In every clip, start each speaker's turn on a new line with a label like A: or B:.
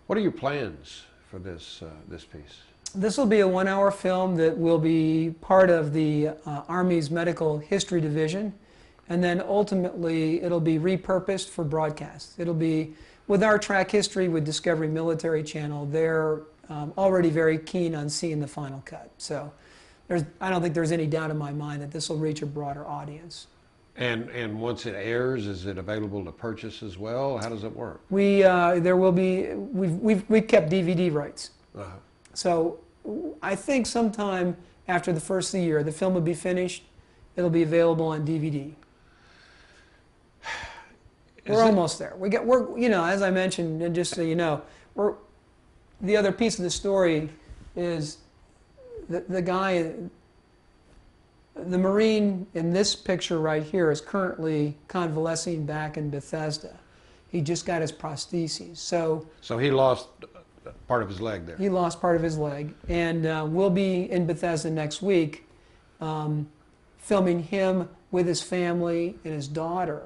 A: What are your plans for this piece?
B: This will be a 1 hour film that will be part of the Army's Medical History Division, and then ultimately it'll be repurposed for broadcast. It'll be with our track history with Discovery Military Channel. They're already very keen on seeing the final cut. So I don't think there's any doubt in my mind that this will reach a broader audience.
A: And once it airs, is it available to purchase as well? How does it work?
B: There will be, we've kept DVD rights.
A: Uh-huh.
B: So I think sometime after the first of the year, the film will be finished. It'll be available on DVD. We're almost there. We're, you know, as I mentioned, and just so you know, the other piece of the story is the guy, the Marine in this picture right here is currently convalescing back in Bethesda. He just got his prostheses. So
A: he lost part of his leg there.
B: He lost part of his leg, and we'll be in Bethesda next week filming him with his family and his daughter.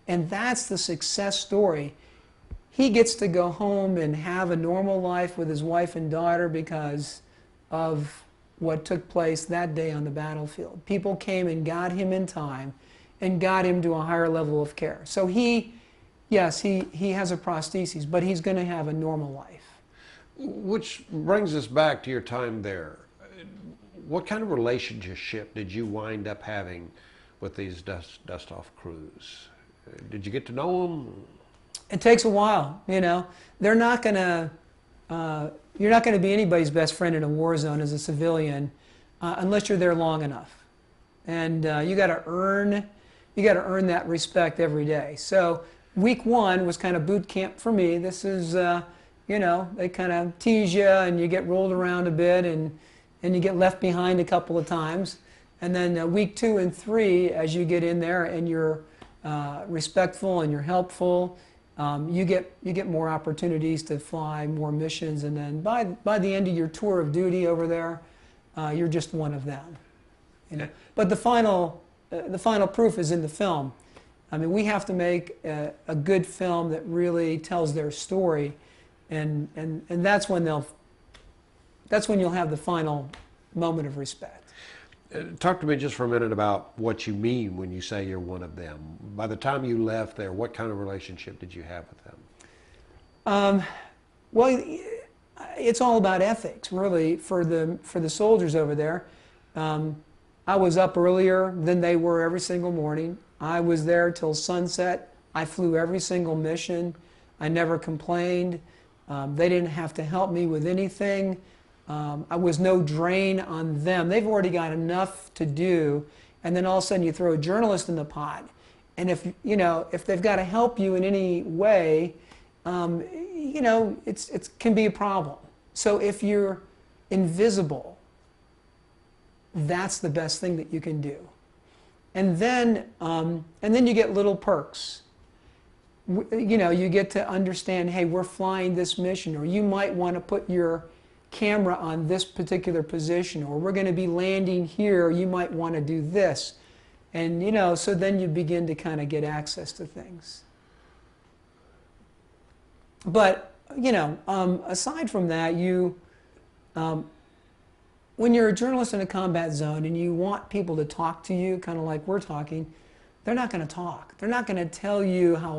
B: And that's the success story. He gets to go home and have a normal life with his wife and daughter because of what took place that day on the battlefield. People came and got him in time and got him to a higher level of care. So yes, he has a prosthesis, but he's going to have a normal life.
A: Which brings us back to your time there. What kind of relationship did you wind up having with these dust-off crews? Did you get to know them?
B: It takes a while, you know. They're not going to, you're not going to be anybody's best friend in a war zone as a civilian unless you're there long enough. And you got to earn that respect every day. So week one was kind of boot camp for me. This is, you know, they kind of tease you and you get rolled around a bit and you get left behind a couple of times. And then week 2 and 3, as you get in there and you're respectful and you're helpful, you get more opportunities to fly more missions, and then by the end of your tour of duty over there, you're just one of them. You know? But the final proof is in the film. I mean, we have to make a good film that really tells their story, and that's when you'll have the final moment of respect.
A: Talk to me just for a minute about what you mean when you say you're one of them. By the time you left there, what kind of relationship did you have with them?
B: Well, it's all about ethics, really, for the soldiers over there. I was up earlier than they were every single morning. I was there till sunset. I flew every single mission. I never complained. They didn't have to help me with anything. I was no drain on them. They've already got enough to do, and then all of a sudden you throw a journalist in the pot, and if they've got to help you in any way, you know, it can be a problem. So if you're invisible, that's the best thing that you can do. And then you get little perks. You know, you get to understand, hey, we're flying this mission, or you might want to put your camera on this particular position, or we're going to be landing here, you might want to do this. And, you know, so then you begin to kind of get access to things. But, you know, aside from that, when you're a journalist in a combat zone and you want people to talk to you, kind of like we're talking, they're not going to talk. They're not going to tell you how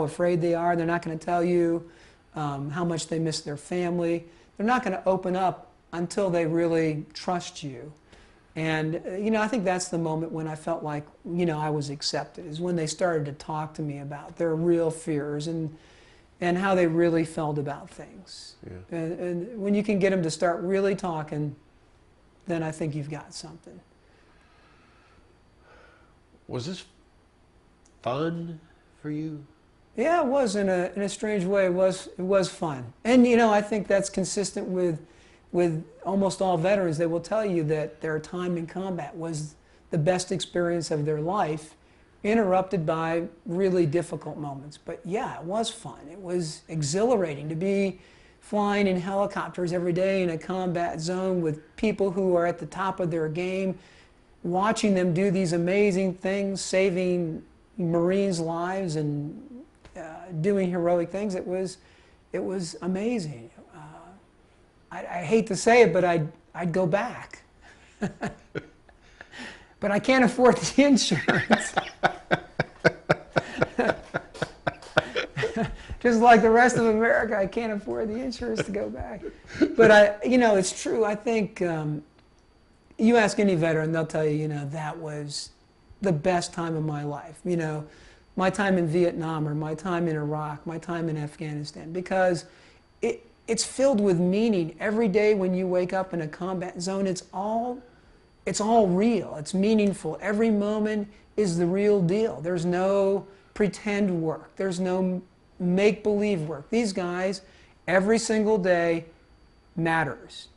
B: afraid they are. They're not going to tell you how much they miss their family. They're not going to open up until they really trust you. And, you know, I think that's the moment when I felt like, you know, I was accepted, is when they started to talk to me about their real fears and how they really felt about things. Yeah. And when you can get them to start really talking, then I think you've got something.
A: Was this fun for you?
B: Yeah, it was in a strange way. It was fun, and you know, I think that's consistent with almost all veterans. They will tell you that their time in combat was the best experience of their life, interrupted by really difficult moments. But yeah, it was fun. It was exhilarating to be flying in helicopters every day in a combat zone with people who are at the top of their game, watching them do these amazing things, saving Marines' lives and doing heroic things. It it was amazing. I hate to say it, but I'd go back. But I can't afford the insurance. Just like the rest of America, I can't afford the insurance to go back. But it's true. I think you ask any veteran, they'll tell you, that was the best time of my life. My time in Vietnam or my time in Iraq, my time in Afghanistan, because it's filled with meaning. Every day when you wake up in a combat zone, it's all real. It's meaningful. Every moment is the real deal. There's no pretend work. There's no make-believe work. These guys, every single day matters.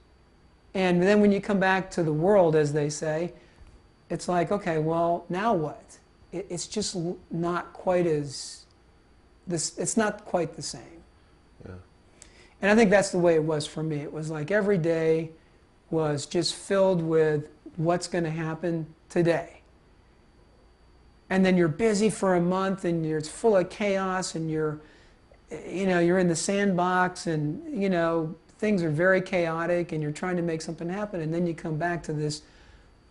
B: And then when you come back to the world, as they say, it's like, okay, well, now what? It's just not quite as this. It's not quite the same.
A: Yeah.
B: And I think that's the way it was for me. It was like every day was just filled with what's going to happen today. And then you're busy for a month, and it's full of chaos, and you're in the sandbox, and things are very chaotic, and you're trying to make something happen, and then you come back to this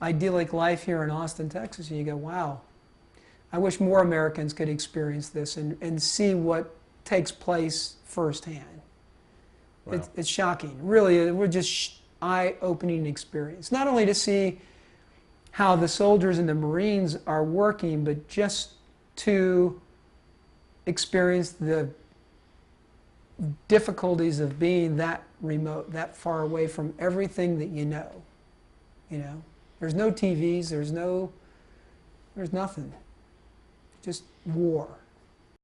B: idyllic life here in Austin, Texas, and you go, wow, I wish more Americans could experience this and see what takes place firsthand.
A: Wow.
B: It's shocking. Really, we're just eye-opening experience. Not only to see how the soldiers and the Marines are working, but just to experience the difficulties of being that remote, that far away from everything that you know. There's no TVs, there's nothing. Just war.